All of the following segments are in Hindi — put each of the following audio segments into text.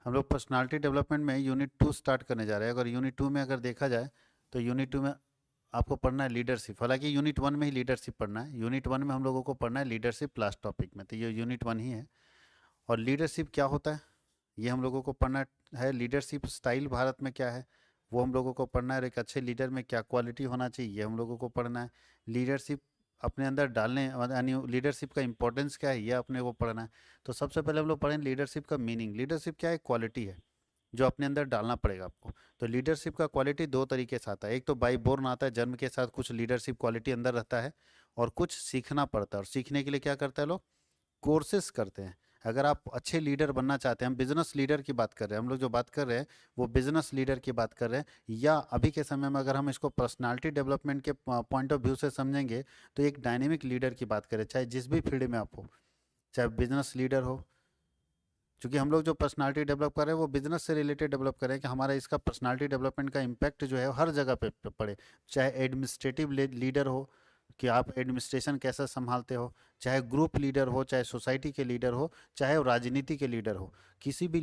हम लोग पर्सनालिटी डेवलपमेंट में यूनिट 2 स्टार्ट करने जा रहे हैं। अगर यूनिट 2 में अगर देखा जाए तो यूनिट 2 में आपको पढ़ना है लीडरशिप। हालांकि यूनिट 1 में ही लीडरशिप पढ़ना है। यूनिट 1 में हम लोगों को पढ़ना है लीडरशिप लास्ट टॉपिक में, तो ये यूनिट 1 ही है। और लीडरशिप क्या होता है ये हम लोगों को पढ़ना है। लीडरशिप स्टाइल भारत में क्या है वो हम लोगों को पढ़ना है। और एक अच्छे लीडर में क्या क्वालिटी होना चाहिए ये हम लोगों को पढ़ना है। लीडरशिप अपने अंदर डालने यानी लीडरशिप का इंपॉर्टेंस क्या है ये अपने को पढ़ना है। तो सबसे पहले हम लोग पढ़ें लीडरशिप का मीनिंग। लीडरशिप क्या है? क्वालिटी है जो अपने अंदर डालना पड़ेगा आपको। तो लीडरशिप का क्वालिटी दो तरीके से आता है। एक तो बाई बोर्न आता है, जन्म के साथ कुछ लीडरशिप क्वालिटी अंदर रहता है, और कुछ सीखना पड़ता है। और सीखने के लिए क्या करता है लोग? कोर्सेस करते हैं। अगर आप अच्छे लीडर बनना चाहते हैं, हम बिजनेस लीडर की बात कर रहे हैं, हम लोग जो बात कर रहे हैं वो बिजनेस लीडर की बात कर रहे हैं। या अभी के समय में अगर हम इसको पर्सनालिटी डेवलपमेंट के पॉइंट ऑफ व्यू से समझेंगे तो एक डायनेमिक लीडर की बात करें, चाहे जिस भी फील्ड में आप हो, चाहे बिजनेस लीडर हो। क्योंकि हम लोग जो पर्सनालिटी डेवलप कर रहे हैं वो बिजनेस से रिलेटेड डेवलप कर रहे हैं कि हमारा इसका पर्सनालिटी डेवलपमेंट का इम्पैक्ट जो है हर जगह पे पड़े। चाहे एडमिनिस्ट्रेटिव लीडर हो कि आप एडमिनिस्ट्रेशन कैसा संभालते हो, चाहे ग्रुप लीडर हो, चाहे सोसाइटी के लीडर हो, चाहे राजनीति के लीडर हो, किसी भी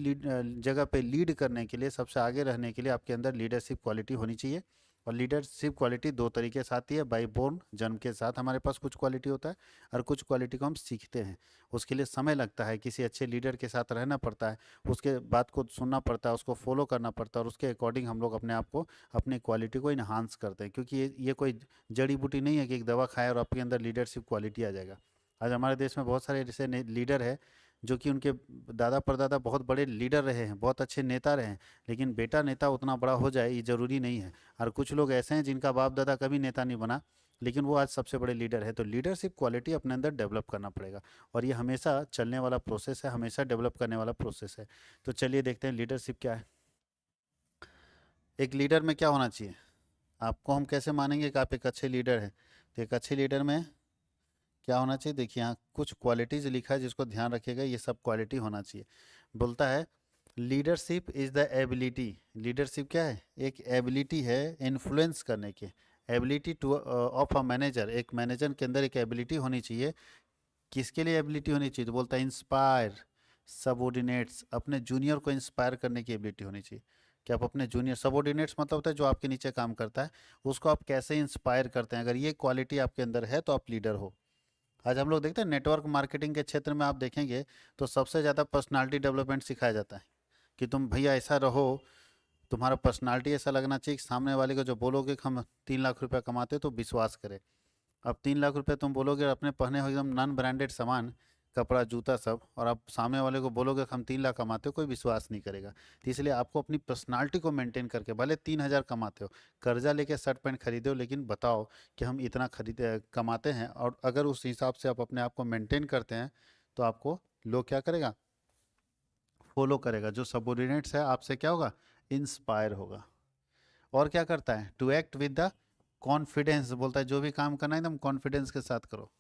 जगह पे लीड करने के लिए, सबसे आगे रहने के लिए आपके अंदर लीडरशिप क्वालिटी होनी चाहिए। और लीडरशिप क्वालिटी दो तरीके से आती है। बाई बोर्न, जन्म के साथ हमारे पास कुछ क्वालिटी होता है, और कुछ क्वालिटी को हम सीखते हैं। उसके लिए समय लगता है, किसी अच्छे लीडर के साथ रहना पड़ता है, उसके बात को सुनना पड़ता है, उसको फॉलो करना पड़ता है, और उसके अकॉर्डिंग हम लोग अपने आप को, अपनी क्वालिटी को इन्हांस करते हैं। क्योंकि ये कोई जड़ी बूटी नहीं है कि एक दवा खाए और आपके अंदर लीडरशिप क्वालिटी आ जाएगा। आज हमारे देश में बहुत सारे ऐसे लीडर है जो कि उनके दादा परदादा बहुत बड़े लीडर रहे हैं, बहुत अच्छे नेता रहे हैं, लेकिन बेटा नेता उतना बड़ा हो जाए ये ज़रूरी नहीं है। और कुछ लोग ऐसे हैं जिनका बाप दादा कभी नेता नहीं बना, लेकिन वो आज सबसे बड़े लीडर है। तो लीडरशिप क्वालिटी अपने अंदर डेवलप करना पड़ेगा, और ये हमेशा चलने वाला प्रोसेस है, हमेशा डेवलप करने वाला प्रोसेस है। तो चलिए देखते हैं लीडरशिप क्या है। एक लीडर में क्या होना चाहिए? आपको हम कैसे मानेंगे कि आप एक अच्छे लीडर हैं? तो एक अच्छे लीडर में क्या होना चाहिए? देखिए यहाँ कुछ क्वालिटीज लिखा है जिसको ध्यान रखिएगा, ये सब क्वालिटी होना चाहिए। बोलता है leadership is the ability. Leadership क्या है? एक एबिलिटी है इन्फ्लुएंस करने की। Ability two of a manager, एक मैनेजर के अंदर एक एबिलिटी होनी चाहिए। किसके लिए एबिलिटी होनी चाहिए? तो बोलता है इंस्पायर सबोर्डिनेट्स, अपने जूनियर को इंस्पायर करने की एबिलिटी होनी चाहिए। कि आप अपने जूनियर, सबोर्डिनेट्स मतलब होता है जो आपके नीचे काम करता है, उसको आप कैसे इंस्पायर करते हैं। अगर ये क्वालिटी आपके अंदर है तो आप लीडर हो। आज हम लोग देखते हैं नेटवर्क मार्केटिंग के क्षेत्र में आप देखेंगे तो सबसे ज़्यादा पर्सनालिटी डेवलपमेंट सिखाया जाता है कि तुम भैया ऐसा रहो, तुम्हारा पर्सनालिटी ऐसा लगना चाहिए कि सामने वाले को जो बोलोगे कि हम 3 लाख रुपया कमाते हो तो विश्वास करे। अब 3 लाख रुपये तुम बोलोगे और अपने पहने हो एकदम नॉन ब्रांडेड सामान, कपड़ा जूता सब, और आप सामने वाले को बोलोगे कि हम 3 लाख कमाते हो, कोई विश्वास नहीं करेगा। तो इसलिए आपको अपनी पर्सनालिटी को मेंटेन करके, भले 3 हज़ार कमाते हो, कर्जा लेके शर्ट पैंट खरीदो, लेकिन बताओ कि हम इतना कमाते हैं, और अगर उस हिसाब से आप अपने आप को मेंटेन करते हैं तो आपको लोग क्या करेगा? फॉलो करेगा। जो सबोर्डिनेट्स है आपसे क्या होगा? इंस्पायर होगा। और क्या करता है? To act with the confidence, बोलता है जो भी काम करना है एकदम कॉन्फिडेंस के साथ करो।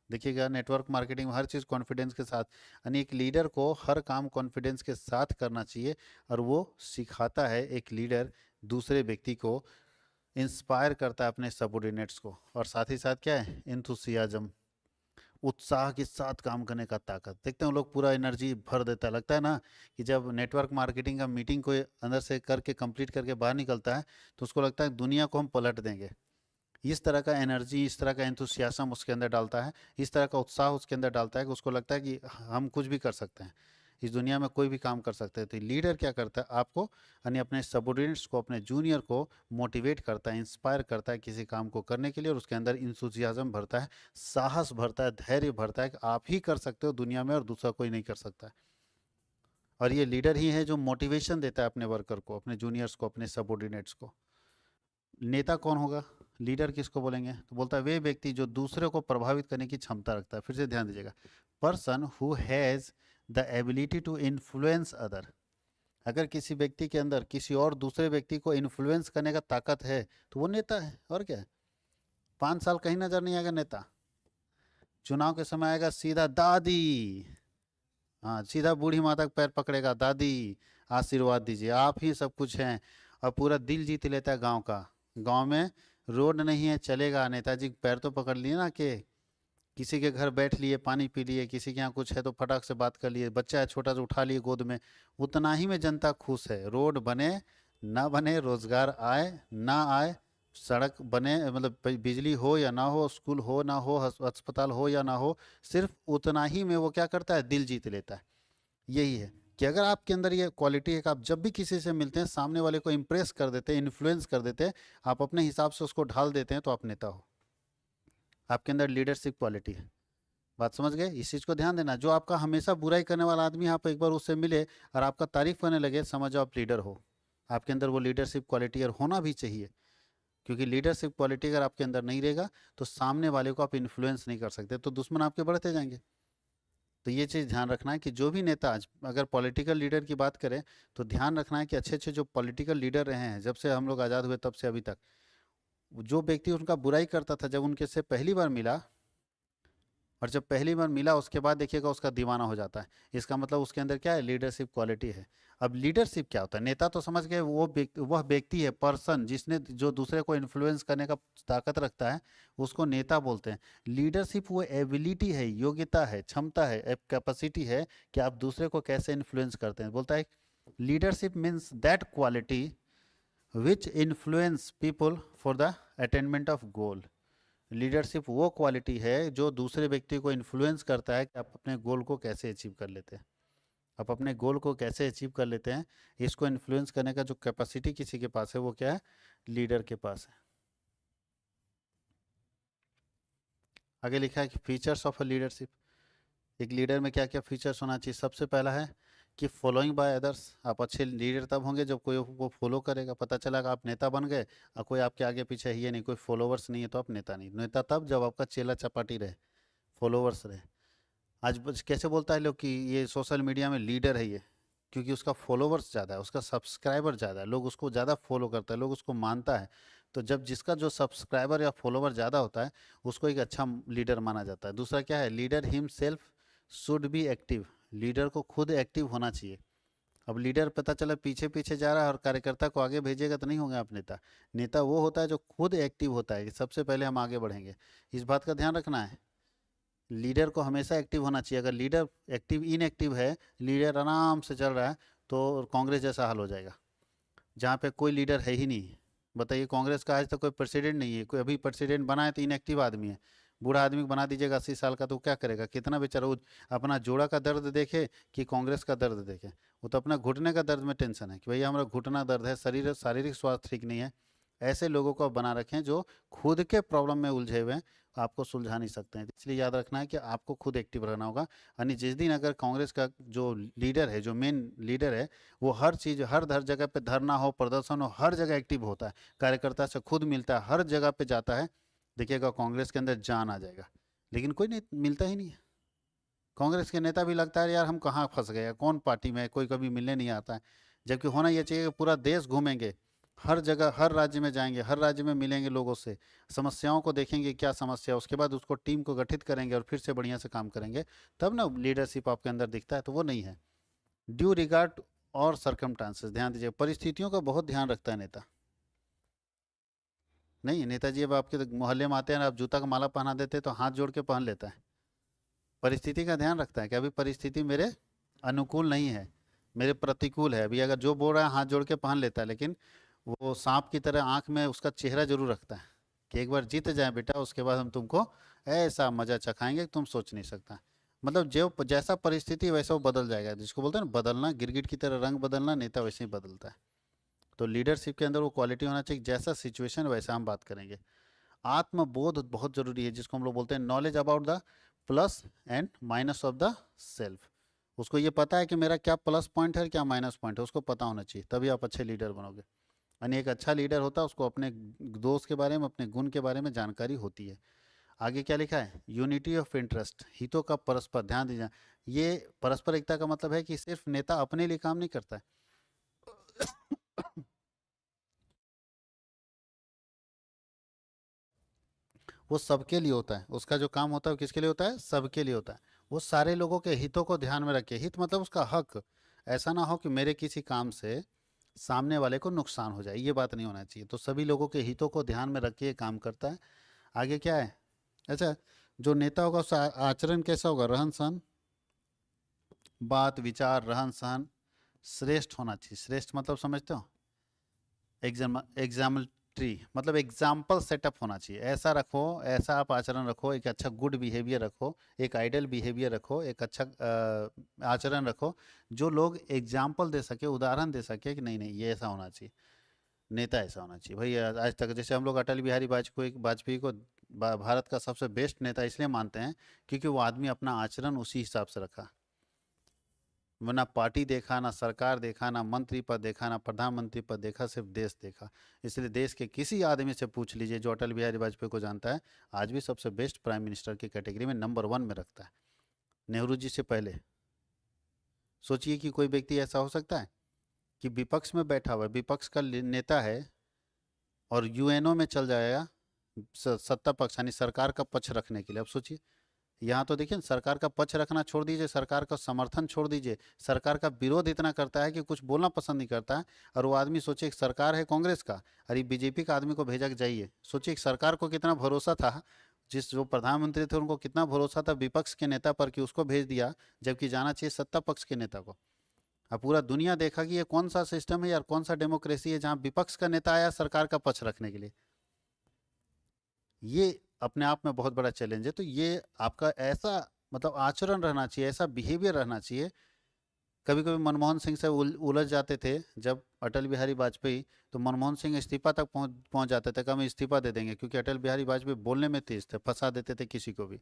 देखिएगा नेटवर्क मार्केटिंग में हर चीज़ कॉन्फिडेंस के साथ, यानी एक लीडर को हर काम कॉन्फिडेंस के साथ करना चाहिए। और वो सिखाता है, एक लीडर दूसरे व्यक्ति को इंस्पायर करता है अपने सबोर्डिनेट्स को। और साथ ही साथ क्या है? एंथुसियाज्म, उत्साह के साथ काम करने का ताकत। देखते हैं लोग पूरा एनर्जी भर देता है। लगता है ना कि जब नेटवर्क मार्केटिंग का मीटिंग कोई अंदर से करके कंप्लीट करके बाहर निकलता है तो उसको लगता है दुनिया को हम पलट देंगे। इस तरह का एनर्जी, इस तरह का एंथुसियाज्म उसके अंदर डालता है, इस तरह का उत्साह उसके अंदर डालता है कि उसको लगता है कि हम कुछ भी कर सकते हैं, इस दुनिया में कोई भी काम कर सकते हैं। तो लीडर क्या करता है? आपको यानी अपने सबोर्डिनेट्स को, अपने जूनियर को मोटिवेट करता है, इंस्पायर करता है किसी काम को करने के लिए, और उसके अंदर इंथुसियाज्म भरता है, साहस भरता है, धैर्य भरता है कि आप ही कर सकते हो दुनिया में और दूसरा कोई नहीं कर सकता है। और ये लीडर ही है जो मोटिवेशन देता है अपने वर्कर को, अपने जूनियर्स को, अपने सबोर्डिनेट्स को। नेता कौन होगा? लीडर किसको बोलेंगे? तो बोलता है वे व्यक्ति जो दूसरे को प्रभावित करने की क्षमता रखता है। फिर से ध्यान दीजिएगा, person who has the ability to influence other. अगर किसी व्यक्ति के अंदर किसी और दूसरे व्यक्ति को इन्फ्लुएंस करने का ताकत है तो वो नेता है। और क्या है? 5 साल कहीं नजर नहीं आएगा नेता, चुनाव के समय आएगा सीधा दादी, हाँ सीधा बूढ़ी माता के पैर पकड़ेगा, दादी आशीर्वाद दीजिए, आप ही सब कुछ हैं। और पूरा दिल जीत लेता है गांव का। गांव में रोड नहीं है, चलेगा, नेताजी के पैर तो पकड़ लिए ना कि किसी के घर बैठ लिए, पानी पी लिए, किसी के यहाँ कुछ है तो फटाक से बात कर लिए, बच्चा है छोटा सा उठा लिए गोद में, उतना ही में जनता खुश है। रोड बने ना बने, रोजगार आए ना आए, सड़क बने मतलब बिजली हो या ना हो, स्कूल हो ना हो, अस्पताल हो या ना हो, सिर्फ उतना ही में वो क्या करता है, दिल जीत लेता है। यही है कि अगर आपके अंदर ये क्वालिटी है कि आप जब भी किसी से मिलते हैं सामने वाले को इम्प्रेस कर देते हैं, इन्फ्लुएंस कर देते हैं, आप अपने हिसाब से उसको ढाल देते हैं, तो आप नेता हो। आपके अंदर लीडरशिप क्वालिटी है। बात समझ गए? इस चीज़ को ध्यान देना। जो आपका हमेशा बुराई करने वाला आदमी, आप एक बार उससे मिले और आपका तारीफ करने लगे, समझो आप लीडर हो। आपके अंदर वो लीडरशिप क्वालिटी और होना भी चाहिए, क्योंकि लीडरशिप क्वालिटी अगर आपके अंदर नहीं रहेगा तो सामने वाले को आप इन्फ्लुएंस नहीं कर सकते, तो दुश्मन आपके बढ़ते जाएंगे। तो ये चीज़ ध्यान रखना है कि जो भी नेता, आज अगर पॉलिटिकल लीडर की बात करें तो ध्यान रखना है कि अच्छे अच्छे जो पॉलिटिकल लीडर रहे हैं जब से हम लोग आज़ाद हुए तब से अभी तक, जो व्यक्ति उनका बुराई करता था, जब उनके से पहली बार मिला, और जब पहली बार मिला उसके बाद देखिएगा उसका दीवाना हो जाता है। इसका मतलब उसके अंदर क्या है, लीडरशिप क्वालिटी है। अब लीडरशिप क्या होता है? नेता तो समझ गए, वह व्यक्ति है, पर्सन, जिसने जो दूसरे को इन्फ्लुएंस करने का ताकत रखता है, उसको नेता बोलते हैं। लीडरशिप वो एबिलिटी है, योग्यता है, क्षमता है, कैपेसिटी है कि आप दूसरे को कैसे इन्फ्लुएंस करते हैं। बोलता है leadership means that quality which influence people for the attainment of goal. Leadership वो क्वालिटी है जो दूसरे व्यक्ति को इन्फ्लुएंस करता है कि आप अपने गोल को कैसे अचीव कर लेते हैं, आप अपने गोल को कैसे अचीव कर लेते हैं। इसको इन्फ्लुएंस करने का जो कैपेसिटी किसी के पास है वो क्या है, लीडर के पास है। आगे लिखा है कि फीचर्स ऑफ अ लीडरशिप। एक लीडर में क्या क्या फीचर्स होना चाहिए? सबसे पहला है कि फॉलोइंग बाय अदर्स। आप अच्छे लीडर तब होंगे जब कोई वो फॉलो करेगा। पता चला कि आप नेता बन गए और कोई आपके आगे पीछे है ही नहीं, कोई फॉलोवर्स नहीं है, तो आप नेता नहीं। नेता तब जब आपका चेला चपाटी रहे, फॉलोवर्स रहे। आज कैसे बोलता है लोग कि ये सोशल मीडिया में लीडर है ये, क्योंकि उसका फॉलोवर्स ज़्यादा है, उसका सब्सक्राइबर ज़्यादा है, लोग उसको ज़्यादा फॉलो करते हैं, लोग उसको मानता है। तो जब जिसका जो सब्सक्राइबर या फॉलोवर ज़्यादा होता है उसको एक अच्छा लीडर माना जाता है। दूसरा क्या है, leader himself should be active. Leader को खुद एक्टिव होना चाहिए। अब लीडर पता चला पीछे पीछे जा रहा है और कार्यकर्ता को आगे भेजेगा तो नहीं होंगे आप नेता। नेता वो होता है जो खुद एक्टिव होता है कि सबसे पहले हम आगे बढ़ेंगे। इस बात का ध्यान रखना है। लीडर को हमेशा एक्टिव होना चाहिए। अगर लीडर एक्टिव इनएक्टिव है, लीडर आराम से चल रहा है, तो कांग्रेस जैसा हाल हो जाएगा, जहाँ पे कोई लीडर है ही नहीं। बताइए, कांग्रेस का आज तक कोई प्रेसिडेंट नहीं है। कोई अभी प्रेसिडेंट बना है तो इनएक्टिव आदमी है। बूढ़ा आदमी को बना दीजिएगा 80 साल का, तो क्या करेगा? कितना बेचारा वो अपना जोड़ा का दर्द देखे कि कांग्रेस का दर्द देखे? वो तो अपना घुटने का दर्द में टेंशन है कि भैया हमारा घुटना दर्द है, शरीर शारीरिक स्वास्थ्य ठीक नहीं है। ऐसे लोगों को आप बना रखें जो खुद के प्रॉब्लम में उलझे हुए हैं, आपको सुलझा नहीं सकते हैं। इसलिए याद रखना है कि आपको खुद एक्टिव रहना होगा। यानी जिस दिन अगर कांग्रेस का जो लीडर है, जो मेन लीडर है, वो हर चीज़, हर जगह पे धरना हो, प्रदर्शन हो, हर जगह एक्टिव होता है, कार्यकर्ता से खुद मिलता है, हर जगह पे जाता है, देखिएगा कांग्रेस के अंदर जान आ जाएगा। लेकिन कोई नहीं मिलता ही नहीं है। कांग्रेस के नेता भी लगता है यार हम कहाँ फंस गए, कौन पार्टी में है, कोई कभी मिलने नहीं आता है। जबकि होना ये चाहिए कि पूरा देश घूमेंगे, हर जगह हर राज्य में जाएंगे, हर राज्य में मिलेंगे लोगों से, समस्याओं को देखेंगे क्या समस्या है, उसके बाद उसको टीम को गठित करेंगे और फिर से बढ़िया से काम करेंगे, तब ना लीडरशिप आपके अंदर दिखता है। तो वो नहीं है। ड्यू रिगार्ड और सरकमस्टांसेस, ध्यान दीजिए, परिस्थितियों का बहुत ध्यान रखता है नेता। नहीं, नेताजी अब आपके मोहल्ले में आते हैं, आप जूता का माला पहना देते हैं तो हाथ जोड़ के पहन लेता है। परिस्थिति का ध्यान रखता है कि अभी परिस्थिति मेरे अनुकूल नहीं है, मेरे प्रतिकूल है। अभी अगर जो बोल रहा है हाथ जोड़ के पहन लेता है, लेकिन वो सांप की तरह आंख में उसका चेहरा जरूर रखता है कि एक बार जीत जाए बेटा, उसके बाद हम तुमको ऐसा मजा चखाएंगे कि तुम सोच नहीं सकता। मतलब जो जैसा परिस्थिति वैसा वो बदल जाएगा, जिसको बोलते हैं ना बदलना, गिरगिट की तरह रंग बदलना, नेता वैसे ही बदलता है। तो लीडरशिप के अंदर वो क्वालिटी होना चाहिए, जैसा सिचुएशन वैसा हम बात करेंगे। आत्मबोध बहुत जरूरी है, जिसको हम लोग बोलते हैं knowledge about the plus and minus of the self. उसको ये पता है कि मेरा क्या प्लस पॉइंट है क्या माइनस पॉइंट है, उसको पता होना चाहिए, तभी आप अच्छे लीडर बनोगे। यानी एक अच्छा लीडर होता है उसको अपने दोस्त के बारे में, अपने गुण के बारे में जानकारी होती है। आगे क्या लिखा है, यूनिटी ऑफ इंटरेस्ट, हितों का परस्पर, ध्यान दीजिए। ये परस्पर एकता का मतलब है कि सिर्फ नेता अपने लिए काम नहीं करता है, वो सबके लिए होता है। उसका जो काम होता है वो किसके लिए होता है, सबके लिए होता है। वो सारे लोगों के हितों को ध्यान में रखे। हित मतलब उसका हक। ऐसा ना हो कि मेरे किसी काम से सामने वाले को नुकसान हो जाए, ये बात नहीं होना चाहिए। तो सभी लोगों के हितों को ध्यान में रख के ये काम करता है। आगे क्या है, अच्छा, जो नेता होगा उसका आचरण कैसा होगा, रहन सहन, बात विचार, रहन सहन श्रेष्ठ होना चाहिए। श्रेष्ठ मतलब समझते हो, एग्जाम्पलरी मतलब एग्जाम्पल सेटअप होना चाहिए। ऐसा रखो, ऐसा आप आचरण रखो, एक अच्छा गुड बिहेवियर रखो, एक आइडल बिहेवियर रखो, एक अच्छा आचरण रखो, जो लोग एग्जाम्पल दे सके, उदाहरण दे सके कि नहीं नहीं ये ऐसा होना चाहिए, नेता ऐसा होना चाहिए। भाई आज तक जैसे हम लोग अटल बिहारी वाजपेयी को भारत का सबसे बेस्ट नेता इसलिए मानते हैं क्योंकि वो आदमी अपना आचरण उसी हिसाब से रखा। वो ना पार्टी देखा, ना सरकार देखा, ना मंत्री पद देखा, ना प्रधानमंत्री पद देखा, सिर्फ देश देखा। इसलिए देश के किसी आदमी से पूछ लीजिए जो अटल बिहारी वाजपेयी को जानता है, आज भी सबसे बेस्ट प्राइम मिनिस्टर की कैटेगरी में नंबर 1 में रखता है, नेहरू जी से पहले। सोचिए कि कोई व्यक्ति ऐसा हो सकता है कि विपक्ष में बैठा हुआ है, विपक्ष का नेता है और यूएनओ में चल जाएगा सत्ता पक्ष यानी सरकार का पक्ष रखने के लिए। अब सोचिए, यहाँ तो देखिए सरकार का पक्ष रखना छोड़ दीजिए, सरकार का समर्थन छोड़ दीजिए, सरकार का विरोध इतना करता है कि कुछ बोलना पसंद नहीं करता है। और वो आदमी सोचिए एक सरकार है कांग्रेस का, अरे बीजेपी का आदमी को भेजा के जाइए। सोचिए एक सरकार को कितना भरोसा था, जिस जो प्रधानमंत्री थे उनको कितना भरोसा था विपक्ष के नेता पर कि उसको भेज दिया, जबकि जाना चाहिए सत्ता पक्ष के नेता को। अब पूरा दुनिया देखा कि ये कौन सा सिस्टम है यार, कौन सा डेमोक्रेसी है जहाँ विपक्ष का नेता आया सरकार का पक्ष रखने के लिए। ये अपने आप में बहुत बड़ा चैलेंज है। तो ये आपका ऐसा मतलब आचरण रहना चाहिए, ऐसा बिहेवियर रहना चाहिए। कभी कभी मनमोहन सिंह से उलझ जाते थे जब अटल बिहारी वाजपेयी, तो मनमोहन सिंह इस्तीफा तक पहुंच जाते थे कि हम इस्तीफा दे देंगे, क्योंकि अटल बिहारी वाजपेयी बोलने में तेज थे, फंसा देते थे किसी को भी।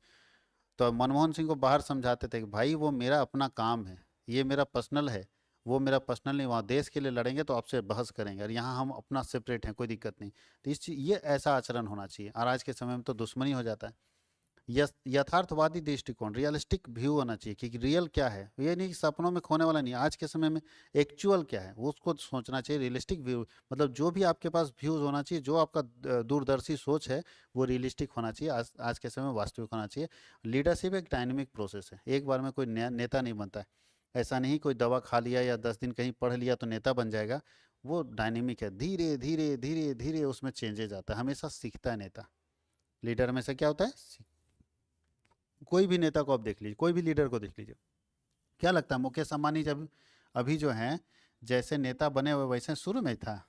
तो मनमोहन सिंह को बाहर समझाते थे कि भाई वो मेरा अपना काम है, ये मेरा पर्सनल है, वो मेरा पर्सनल नहीं, वहाँ देश के लिए लड़ेंगे तो आपसे बहस करेंगे, और यहाँ हम अपना सेपरेट हैं, कोई दिक्कत नहीं। तो इस चीज ये ऐसा आचरण होना चाहिए। और आज के समय में तो दुश्मनी हो जाता है। यथार्थवादी दृष्टिकोण, रियलिस्टिक व्यू होना चाहिए कि रियल क्या है, ये नहीं कि सपनों में खोने वाला नहीं, आज के समय में एक्चुअल क्या है वो उसको सोचना चाहिए। रियलिस्टिक व्यू मतलब जो भी आपके पास व्यूज होना चाहिए, जो आपका दूरदर्शी सोच है वो रियलिस्टिक होना चाहिए, आज के समय में वास्तविक होना चाहिए। लीडरशिप एक डायनेमिक प्रोसेस है, एक बार में कोई नया नेता नहीं बनता है। ऐसा नहीं कोई दवा खा लिया या 10 दिन कहीं पढ़ लिया तो नेता बन जाएगा। वो डायनेमिक है, धीरे धीरे धीरे धीरे उसमें चेंजेस आता है, हमेशा सीखता है नेता। लीडर में से क्या होता है, कोई भी नेता को आप देख लीजिए, कोई भी लीडर को देख लीजिए, क्या लगता है मुकेश अंबानी जब अभी जो हैं जैसे नेता बने हुए वैसे शुरू में था?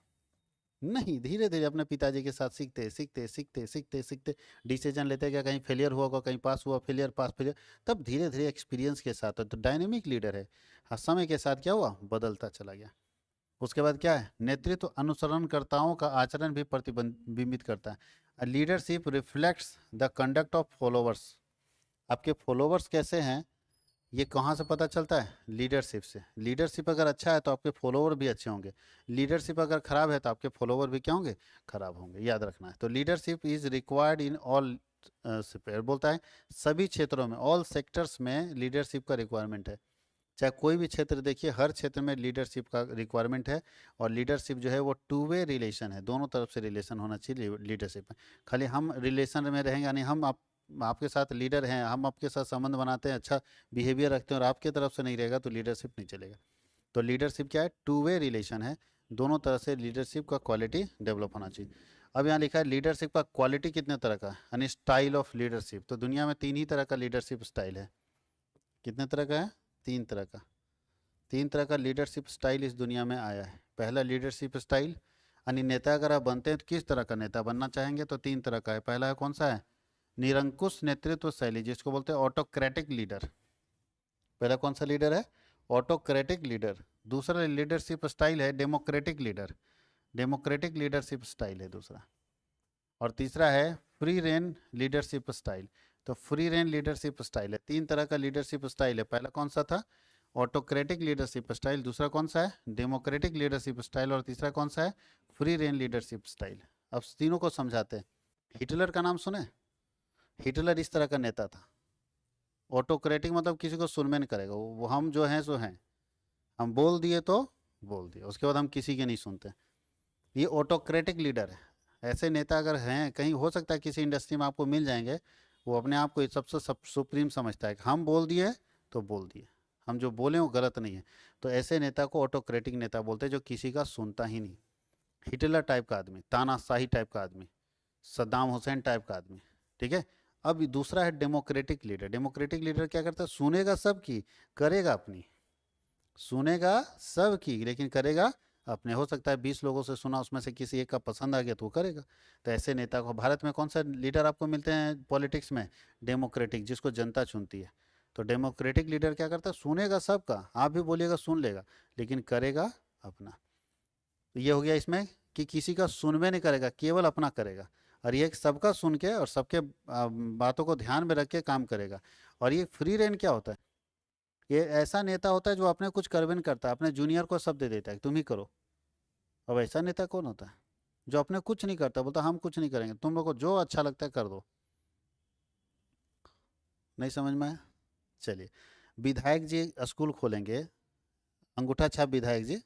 नहीं, धीरे धीरे अपने पिताजी के साथ सीखते सीखते सीखते सीखते सीखते डिसीजन लेते गया, कहीं फेलियर हुआ होगा, कहीं पास हुआ, फेलियर पास फेलियर, तब धीरे धीरे एक्सपीरियंस के साथ। तो डायनेमिक लीडर है। हाँ, समय के साथ क्या हुआ, बदलता चला गया। उसके बाद क्या है, नेतृत्व अनुसरणकर्ताओं का आचरण भी प्रतिबिंबित करता है। Leadership reflects the conduct of followers. आपके फॉलोवर्स कैसे हैं ये कहाँ से पता चलता है, लीडरशिप से। लीडरशिप अगर अच्छा है तो आपके फॉलोवर भी अच्छे होंगे, लीडरशिप अगर खराब है तो आपके फॉलोवर भी क्या होंगे, खराब होंगे, याद रखना है। तो leadership is required in all sphere, बोलता है सभी क्षेत्रों में, ऑल सेक्टर्स में लीडरशिप का रिक्वायरमेंट है। चाहे कोई भी क्षेत्र देखिए, हर क्षेत्र में लीडरशिप का रिक्वायरमेंट है। और लीडरशिप जो है वो टू वे रिलेशन है, दोनों तरफ से रिलेशन होना चाहिए लीडरशिप में। खाली हम रिलेशन में रहेंगे, यानी हम आपके साथ लीडर हैं, हम आपके साथ संबंध बनाते हैं, अच्छा बिहेवियर रखते हैं और आपके तरफ से नहीं रहेगा तो लीडरशिप नहीं चलेगा। तो लीडरशिप क्या है, टू वे रिलेशन है, दोनों तरह से लीडरशिप का क्वालिटी डेवलप होना चाहिए। अब यहाँ लिखा है लीडरशिप का क्वालिटी कितने तरह का है, यानी स्टाइल ऑफ लीडरशिप। तो दुनिया में 3 ही तरह का लीडरशिप स्टाइल है। कितने तरह का है, 3 तरह का। 3 तरह का लीडरशिप स्टाइल इस दुनिया में आया है। पहला लीडरशिप स्टाइल, यानी नेता अगर आप बनते हैं तो किस तरह का नेता बनना चाहेंगे, तो 3 तरह का है। पहला है कौन सा है, निरंकुश नेतृत्व शैली, जिसको बोलते हैं ऑटोक्रेटिक लीडर। पहला कौन सा लीडर है, ऑटोक्रेटिक लीडर। दूसरा लीडरशिप स्टाइल है democratic leader, democratic leadership style है दूसरा। और तीसरा है फ्री रेन लीडरशिप स्टाइल। तो फ्री रेन लीडरशिप स्टाइल है। 3 तरह का लीडरशिप स्टाइल है। पहला कौन सा था, ऑटोक्रेटिक लीडरशिप स्टाइल। दूसरा कौन सा है, डेमोक्रेटिक लीडरशिप स्टाइल। और तीसरा कौन सा है, फ्री रेन लीडरशिप स्टाइल। अब तीनों को समझाते हैं। हिटलर का नाम सुने, हिटलर इस तरह का नेता था। ऑटोक्रेटिक मतलब किसी को सुन में नहीं करेगा, वो हम जो हैं सो हैं, हम बोल दिए तो बोल दिए, उसके बाद हम किसी के नहीं सुनते। ये ऑटोक्रेटिक लीडर है। ऐसे नेता अगर हैं कहीं, हो सकता है किसी इंडस्ट्री में आपको मिल जाएंगे, वो अपने आप को सबसे सुप्रीम समझता है कि हम बोल दिए तो बोल दिए, हम जो बोले वो गलत नहीं है। तो ऐसे नेता को ऑटोक्रेटिक नेता बोलते हैं, जो किसी का सुनता ही नहीं। हिटलर टाइप का आदमी, तानाशाही टाइप का आदमी, सद्दाम हुसैन टाइप का आदमी, ठीक है। अब दूसरा है डेमोक्रेटिक लीडर। डेमोक्रेटिक लीडर क्या करता है? सुनेगा सबकी, करेगा अपनी। सुनेगा सबकी लेकिन करेगा अपने। हो सकता है 20 लोगों से सुना, उसमें से किसी एक का पसंद आ गया तो वो करेगा। तो ऐसे नेता को भारत में कौन सा लीडर आपको मिलते हैं पॉलिटिक्स में? डेमोक्रेटिक, जिसको जनता चुनती है। तो डेमोक्रेटिक लीडर क्या करता है? सुनेगा सबका, आप भी बोलिएगा सुन लेगा, लेकिन करेगा अपना। तो ये हो गया इसमें कि किसी का सुनवे नहीं करेगा, केवल अपना करेगा। और ये सबका सुन के और सबके बातों को ध्यान में रख के काम करेगा। और ये फ्री रेन क्या होता है? ये ऐसा नेता होता है जो अपने कुछ कर भी नहीं करता, अपने जूनियर को सब दे देता है, तुम ही करो। अब ऐसा नेता कौन होता है जो अपने कुछ नहीं करता, बोलता हम कुछ नहीं करेंगे, तुम लोग को जो अच्छा लगता है कर दो? नहीं समझ में आया? चलिए, विधायक जी स्कूल खोलेंगे, अंगूठा छाप विधायक जी,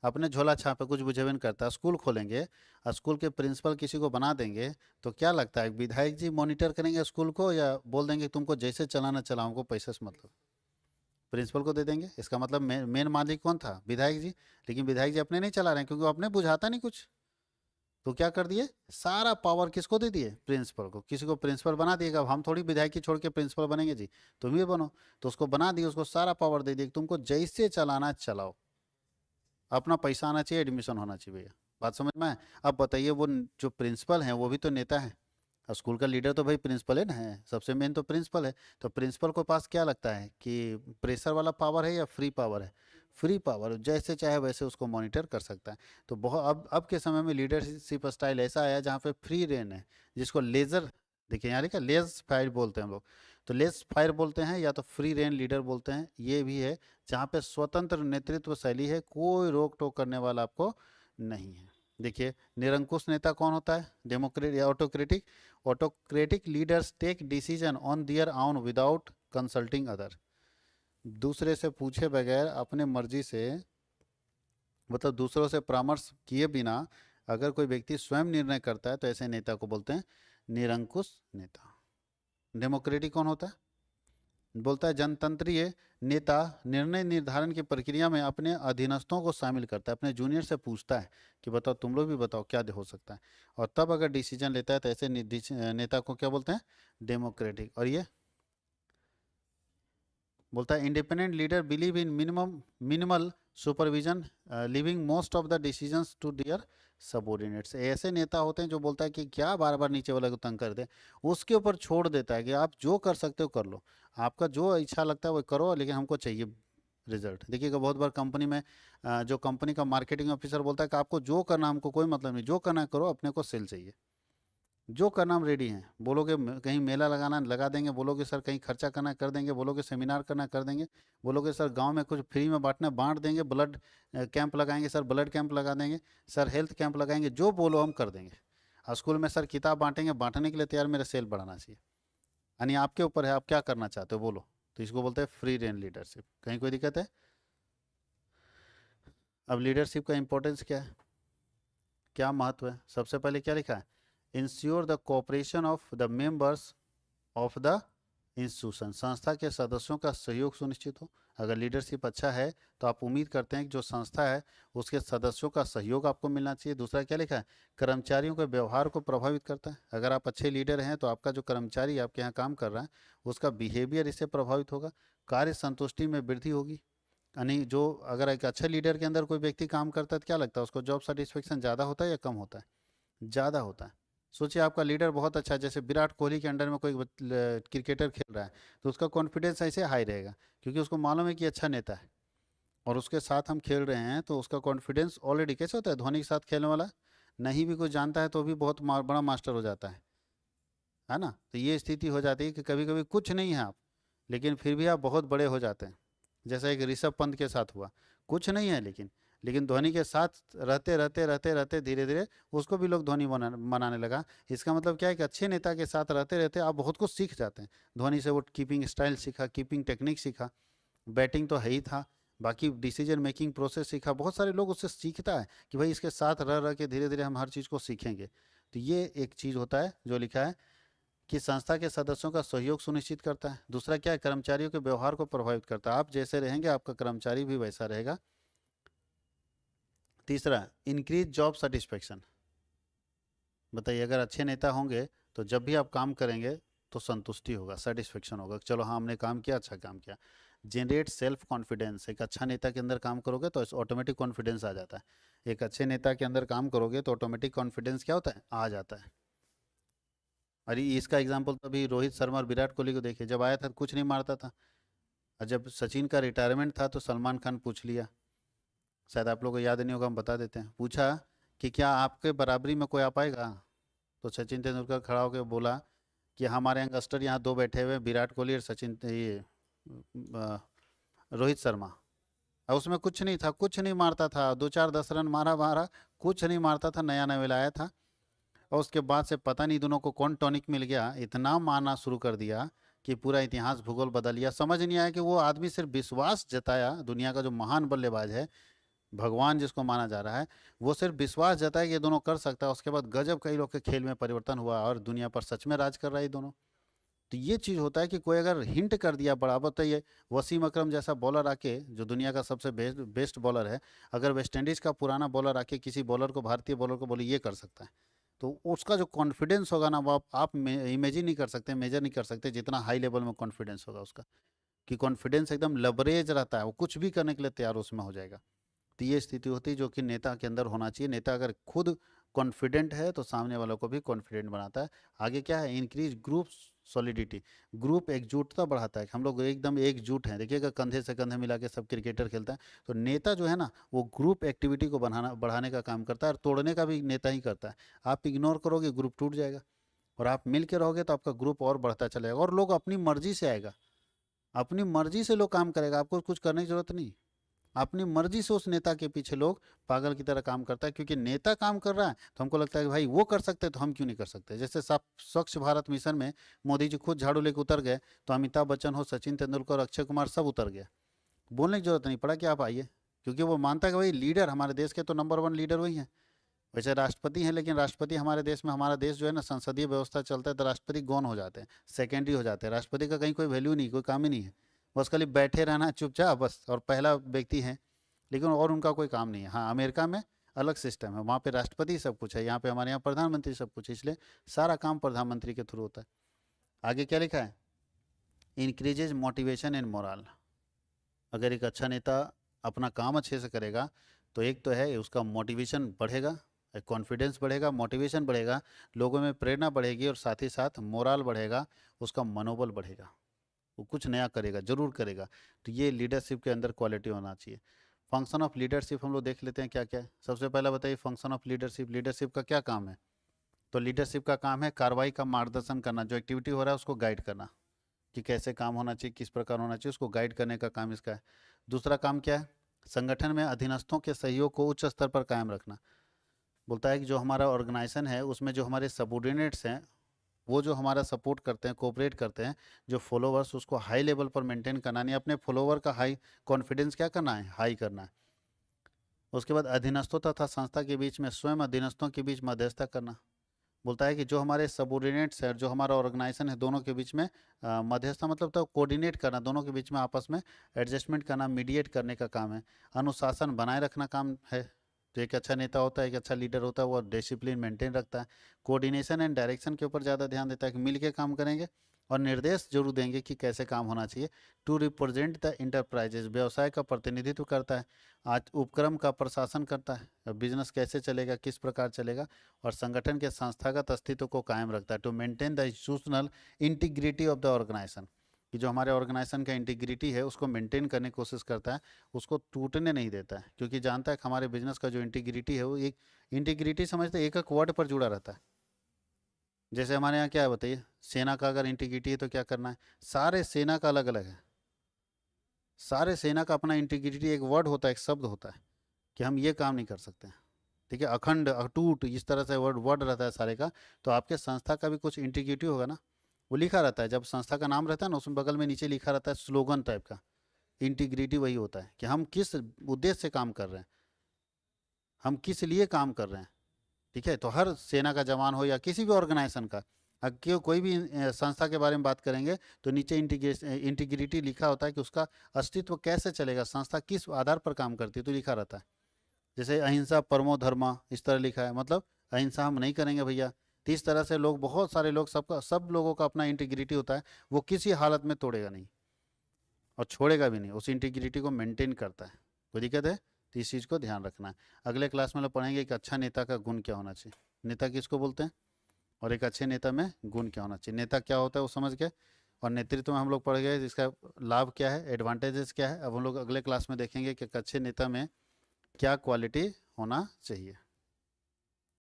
अपने झोला छापे, कुछ बुझेबे नहीं करता, स्कूल खोलेंगे, स्कूल के प्रिंसिपल किसी को बना देंगे, तो क्या लगता है विधायक जी मॉनिटर करेंगे स्कूल को, या बोल देंगे तुमको जैसे चलाना चलाओ, हमको पैसे से मतलब? प्रिंसिपल को दे देंगे। इसका मतलब मेन मालिक कौन था? विधायक जी। लेकिन विधायक जी अपने नहीं चला रहे हैं, क्योंकि वो अपने बुझाता नहीं कुछ। तो क्या कर दिए? सारा पावर किसको दे दिए? प्रिंसिपल को। किसी को प्रिंसिपल बना दिएगा, अब हम थोड़ी विधायक की छोड़ के प्रिंसिपल बनेंगे जी, तुम ही बनो। तो उसको बना दिए, उसको सारा पावर दे दिए, तुमको जैसे चलाना चलाओ, अपना पैसा आना चाहिए, एडमिशन होना चाहिए भैया। बात समझ में आए? अब बताइए, वो जो प्रिंसिपल हैं वो भी तो नेता है। स्कूल का लीडर तो भाई प्रिंसिपल है ना, है सबसे मेन तो प्रिंसिपल है। तो प्रिंसिपल को पास क्या लगता है कि प्रेशर वाला पावर है या फ्री पावर है? फ्री पावर, जैसे चाहे वैसे उसको मॉनिटर कर सकता है। तो बहुत अब के समय में लीडरशिप स्टाइल ऐसा आया जहाँ पे फ्री रेन है, जिसको लेजर, देखिए यहाँ लिखा लेज फायर बोलते हैं हम लोग। तो लेज फायर बोलते हैं या तो फ्री रेन लीडर बोलते हैं, ये भी है जहाँ पे स्वतंत्र नेतृत्व शैली है, कोई रोक टोक करने वाला आपको नहीं है। देखिए, निरंकुश नेता कौन होता है? डेमोक्रेट या autocratic? Autocratic leaders take decision on their own without consulting other. दूसरे से पूछे बगैर अपने मर्जी से, मतलब दूसरों से परामर्श किए बिना अगर कोई व्यक्ति स्वयं निर्णय करता है तो ऐसे नेता को बोलते हैं निरंकुश नेता। डेमोक्रेटिक कौन होता है? बोलता है जनतंत्रीय नेता निर्णय निर्धारण की प्रक्रिया में अपने अधीनस्थों को शामिल करता है, अपने जूनियर से पूछता है कि बताओ, तुम लोग भी बताओ क्या हो सकता है, और तब अगर डिसीजन लेता है, तो ऐसे नेता को क्या बोलते हैं? डेमोक्रेटिक। और ये बोलता है independent leader believe in minimal supervision, leaving most of the decisions to their subordinates. ऐसे नेता होते हैं जो बोलता है कि क्या बार बार नीचे वाले को तंग कर दे, उसके ऊपर छोड़ देता है कि आप जो कर सकते हो कर लो, आपका जो इच्छा लगता है वो करो, लेकिन हमको चाहिए रिजल्ट। देखिएगा बहुत बार कंपनी में जो कंपनी का मार्केटिंग ऑफिसर बोलता है कि आपको जो करना, हमको कोई मतलब नहीं, जो करना करो, अपने को सेल चाहिए, जो करना हम रेडी हैं। बोलोगे कहीं मेला लगाना लगा देंगे, बोलोगे सर कहीं खर्चा करना कर देंगे, बोलोगे सेमिनार करना कर देंगे, बोलोगे सर गांव में कुछ फ्री में बांटना बांट देंगे, ब्लड कैंप लगाएंगे सर, ब्लड कैंप लगा देंगे सर, हेल्थ कैंप लगाएंगे, जो बोलो हम कर देंगे। स्कूल में सर किताब बांटेंगे, बांटने के लिए तैयार, मेरा सेल बढ़ाना चाहिए। यानी आपके ऊपर है, आप क्या करना चाहते हो बोलो। तो इसको बोलते हैं फ्री रेन लीडरशिप। कहीं कोई दिक्कत है? अब लीडरशिप का इंपॉर्टेंस क्या है, क्या महत्व है? सबसे पहले क्या लिखा है? Ensure the cooperation of the members of the institution, संस्था के सदस्यों का सहयोग सुनिश्चित हो। अगर लीडरशिप अच्छा है तो आप उम्मीद करते हैं कि जो संस्था है उसके सदस्यों का सहयोग आपको मिलना चाहिए। दूसरा क्या लिखा है? कर्मचारियों के व्यवहार को प्रभावित करता है। अगर आप अच्छे लीडर हैं तो आपका जो कर्मचारी आपके यहाँ काम कर रहा है उसका बिहेवियर इससे प्रभावित होगा, कार्य संतुष्टि में वृद्धि होगी। यानी जो अगर एक अच्छे लीडर के अंदर कोई व्यक्ति काम करता है तो क्या लगता है उसको? जॉब सेटिस्फेक्शन ज़्यादा होता है या कम होता है? ज़्यादा होता है। सोचिए आपका लीडर बहुत अच्छा है, जैसे विराट कोहली के अंडर में कोई क्रिकेटर खेल रहा है, तो उसका कॉन्फिडेंस ऐसे हाई रहेगा क्योंकि उसको मालूम है कि अच्छा नेता है और उसके साथ हम खेल रहे हैं, तो उसका कॉन्फिडेंस ऑलरेडी। कैसे होता है धोनी के साथ खेलने वाला? नहीं भी कुछ जानता है तो भी बहुत बड़ा मास्टर हो जाता है ना? तो ये स्थिति हो जाती है कि कभी कभी कुछ नहीं है आप, लेकिन फिर भी आप बहुत बड़े हो जाते हैं। जैसा एक ऋषभ पंत के साथ हुआ, कुछ नहीं है लेकिन धोनी के साथ रहते रहते रहते रहते धीरे धीरे उसको भी लोग धोनी मनाने लगा। इसका मतलब क्या है कि अच्छे नेता के साथ रहते रहते आप बहुत कुछ सीख जाते हैं। धोनी से वो कीपिंग स्टाइल सीखा, कीपिंग टेक्निक सीखा, बैटिंग तो है ही था, बाकी डिसीजन मेकिंग प्रोसेस सीखा। बहुत सारे लोग उससे सीखता है कि भाई इसके साथ रह रह के धीरे धीरे हम हर चीज़ को सीखेंगे। तो ये एक चीज़ होता है जो लिखा है कि संस्था के सदस्यों का सहयोग सुनिश्चित करता है। दूसरा क्या है? कर्मचारियों के व्यवहार को प्रभावित करता है। आप जैसे रहेंगे आपका कर्मचारी भी वैसा रहेगा। तीसरा, इंक्रीज जॉब सेटिस्फेक्शन। बताइए, अगर अच्छे नेता होंगे तो जब भी आप काम करेंगे तो संतुष्टि होगा, सेटिस्फेक्शन होगा, चलो हाँ हमने काम किया, अच्छा काम किया। जनरेट सेल्फ कॉन्फिडेंस, एक अच्छा नेता के अंदर काम करोगे तो ऑटोमेटिक कॉन्फिडेंस आ जाता है। एक अच्छे नेता के अंदर काम करोगे तो ऑटोमेटिक कॉन्फिडेंस क्या होता है, आ जाता है। अरे इसका एग्जाम्पल तो अभी रोहित शर्मा और विराट कोहली को देखिए, जब आया था कुछ नहीं मारता था, और जब सचिन का रिटायरमेंट था तो सलमान खान पूछ लिया, शायद आप लोगों को याद नहीं होगा, हम बता देते हैं, पूछा कि क्या आपके बराबरी में कोई आ पाएगा? तो सचिन तेंदुलकर खड़ा होकर बोला कि हमारे यंगस्टर यहाँ दो बैठे हुए हैं, विराट कोहली और सचिन, ये रोहित शर्मा। और उसमें कुछ नहीं था, कुछ नहीं मारता था, 2-4-10 रन मारा मारा, कुछ नहीं मारता था, नया नया आया था। और उसके बाद से पता नहीं दोनों को कौन टॉनिक मिल गया, इतना मारना शुरू कर दिया कि पूरा इतिहास भूगोल बदल लिया। समझ नहीं आया कि वो आदमी सिर्फ विश्वास जताया, दुनिया का जो महान बल्लेबाज है, भगवान जिसको माना जा रहा है, वो सिर्फ विश्वास जताया कि ये दोनों कर सकता है। उसके बाद गजब कई लोग के खेल में परिवर्तन हुआ और दुनिया पर सच में राज कर रहा है ये दोनों। तो ये चीज़ होता है कि कोई अगर हिंट कर दिया बराबर, तो ये वसीम अकरम जैसा बॉलर आके, जो दुनिया का सबसे बेस्ट बॉलर है, अगर वेस्ट इंडीज़ का पुराना बॉलर आके किसी बॉलर को, भारतीय बॉलर को बोले ये कर सकता है, तो उसका जो कॉन्फिडेंस होगा ना, वो आप इमेजिन नहीं कर सकते, मेजर नहीं कर सकते, जितना हाई लेवल में कॉन्फिडेंस होगा उसका, कि कॉन्फिडेंस एकदम लबरेज रहता है, वो कुछ भी करने के लिए तैयार उसमें हो जाएगा। तो ये स्थिति होती है जो कि नेता के अंदर होना चाहिए। नेता अगर खुद कॉन्फिडेंट है तो सामने वालों को भी कॉन्फिडेंट बनाता है। आगे क्या है, इंक्रीज ग्रुप सॉलिडिटी, ग्रुप एकजुटता बढ़ाता है, हम लोग एकदम एकजुट हैं। देखिएगा कंधे से कंधे मिला के सब क्रिकेटर खेलता है, तो नेता जो है ना, वो ग्रुप एक्टिविटी को बढ़ाने का काम करता है, और तोड़ने का भी नेता ही करता है। आप इग्नोर करोगे ग्रुप टूट जाएगा, और आप मिल के रहोगे तो आपका ग्रुप और बढ़ता चलेगा, और लोग अपनी मर्जी से आएगा, अपनी मर्जी से लोग काम करेगा, आपको कुछ करने की जरूरत नहीं। अपनी मर्जी से उस नेता के पीछे लोग पागल की तरह काम करता है, क्योंकि नेता काम कर रहा है तो हमको लगता है कि भाई वो कर सकते हैं तो हम क्यों नहीं कर सकते। जैसे स्वच्छ भारत मिशन में मोदी जी खुद झाड़ू लेकर उतर गए, तो अमिताभ बच्चन हो, सचिन तेंदुलकर, अक्षय कुमार, सब उतर गए, बोलने की जरूरत नहीं पड़ा कि आप आइए, क्योंकि वो मानता है कि भाई लीडर हमारे देश के तो नंबर 1 लीडर वही है। वैसे राष्ट्रपति हैं, लेकिन राष्ट्रपति हमारे देश में, हमारा देश जो है ना, संसदीय व्यवस्था चलता है, तो राष्ट्रपति गौण हो जाते हैं, सेकेंडरी हो जाते हैं। राष्ट्रपति का कहीं कोई वैल्यू नहीं, कोई काम ही नहीं है, बस खाली बैठे रहना चुपचाप बस, और पहला व्यक्ति है, लेकिन और उनका कोई काम नहीं है। हाँ, अमेरिका में अलग सिस्टम है, वहाँ पे राष्ट्रपति सब कुछ है, यहाँ पे हमारे यहाँ प्रधानमंत्री सब कुछ है, इसलिए सारा काम प्रधानमंत्री के थ्रू होता है। आगे क्या लिखा है, इंक्रीजेज मोटिवेशन एंड मोरल। अगर एक अच्छा नेता अपना काम अच्छे से करेगा तो एक तो है उसका मोटिवेशन बढ़ेगा, कॉन्फिडेंस बढ़ेगा, मोटिवेशन बढ़ेगा, लोगों में प्रेरणा बढ़ेगी, और साथ ही साथ मोरल बढ़ेगा, उसका मनोबल बढ़ेगा, वो कुछ नया करेगा, जरूर करेगा। तो ये लीडरशिप के अंदर क्वालिटी होना चाहिए। फंक्शन ऑफ लीडरशिप हम लोग देख लेते हैं क्या क्या है। सबसे पहला बताइए फंक्शन ऑफ लीडरशिप, लीडरशिप का क्या काम है? तो लीडरशिप का काम है कार्रवाई का मार्गदर्शन करना, जो एक्टिविटी हो रहा है उसको गाइड करना, कि कैसे काम होना चाहिए, किस प्रकार होना चाहिए, उसको गाइड करने का काम इसका है। दूसरा काम क्या है, संगठन में अधीनस्थों के सहयोग को उच्च स्तर पर कायम रखना। बोलता है कि जो हमारा ऑर्गेनाइजेशन है उसमें जो हमारे सबॉर्डिनेट्स हैं, वो जो हमारा सपोर्ट करते हैं, कोऑपरेट करते हैं, जो फॉलोवर्स, उसको हाई लेवल पर मेंटेन करना, नहीं अपने फॉलोवर का हाई कॉन्फिडेंस क्या करना है, हाई करना है। उसके बाद अधीनस्थों तथा संस्था के बीच में स्वयं अधीनस्थों के बीच मध्यस्थता करना। बोलता है कि जो हमारे सबॉर्डिनेट्स है, जो हमारा ऑर्गेनाइजेशन है, दोनों के बीच में मध्यस्थता मतलब तो कोऑर्डिनेट करना, दोनों के बीच में आपस में एडजस्टमेंट करना, मीडिएट करने का काम है। अनुशासन बनाए रखना काम है। तो एक अच्छा नेता होता है, एक अच्छा लीडर होता है, वो डिसिप्लिन मेंटेन रखता है। कोऑर्डिनेशन एंड डायरेक्शन के ऊपर ज़्यादा ध्यान देता है, कि मिल के काम करेंगे, और निर्देश जरूर देंगे कि कैसे काम होना चाहिए। टू रिप्रेजेंट द इंटरप्राइजेज, व्यवसाय का प्रतिनिधित्व करता है। आज उपक्रम का प्रशासन करता है, बिजनेस कैसे चलेगा, किस प्रकार चलेगा, और संगठन के संस्थागत अस्तित्व को कायम रखता है। To maintain the institutional integrity of the organisation, कि जो हमारे ऑर्गेनाइजेशन का इंटीग्रिटी है उसको मेंटेन करने की कोशिश करता है, उसको टूटने नहीं देता है, क्योंकि जानता है कि हमारे बिजनेस का जो इंटीग्रिटी है वो एक इंटीग्रिटी समझते एक एक वर्ड पर जुड़ा रहता है। जैसे हमारे यहाँ क्या है बताइए, सेना का अगर इंटीग्रिटी है तो क्या करना है, सारे सेना का अलग अलग है, सारे सेना का अपना इंटीग्रिटी, एक वर्ड होता है, एक शब्द होता है, कि हम ये काम नहीं कर सकते। ठीक है, अखंड, अटूट, इस तरह से वर्ड वर्ड रहता है सारे का। तो आपके संस्था का भी कुछ इंटीग्रिटी होगा ना, वो लिखा रहता है, जब संस्था का नाम रहता है ना, उसमें बगल में नीचे लिखा रहता है स्लोगन टाइप का। इंटीग्रिटी वही होता है कि हम किस उद्देश्य से काम कर रहे हैं, हम किस लिए काम कर रहे हैं। ठीक है, तो हर सेना का जवान हो या किसी भी ऑर्गेनाइजेशन का, क्यों कोई भी संस्था के बारे में बात करेंगे तो नीचे इंटीग्रिटी लिखा होता है, कि उसका अस्तित्व कैसे चलेगा, संस्था किस आधार पर काम करती है, तो लिखा रहता है। जैसे अहिंसा परमो धर्मा, इस तरह लिखा है, मतलब अहिंसा हम नहीं करेंगे भैया, तो इस तरह से लोग, बहुत सारे लोग, सबका, सब लोगों का अपना इंटीग्रिटी होता है, वो किसी हालत में तोड़ेगा नहीं और छोड़ेगा भी नहीं, उस इंटीग्रिटी को मेंटेन करता है। कोई दिक्कत है? तो इस चीज़ को ध्यान रखना है। अगले क्लास में लोग पढ़ेंगे कि अच्छा नेता का गुण क्या होना चाहिए, नेता किसको बोलते हैं, और एक अच्छे नेता में गुण क्या होना चाहिए, नेता क्या होता है वो समझ के, और नेतृत्व में हम लोग पढ़ गए इसका लाभ क्या है, एडवांटेजेस क्या है। अब हम लोग अगले क्लास में देखेंगे कि एक अच्छे नेता में क्या क्वालिटी होना चाहिए।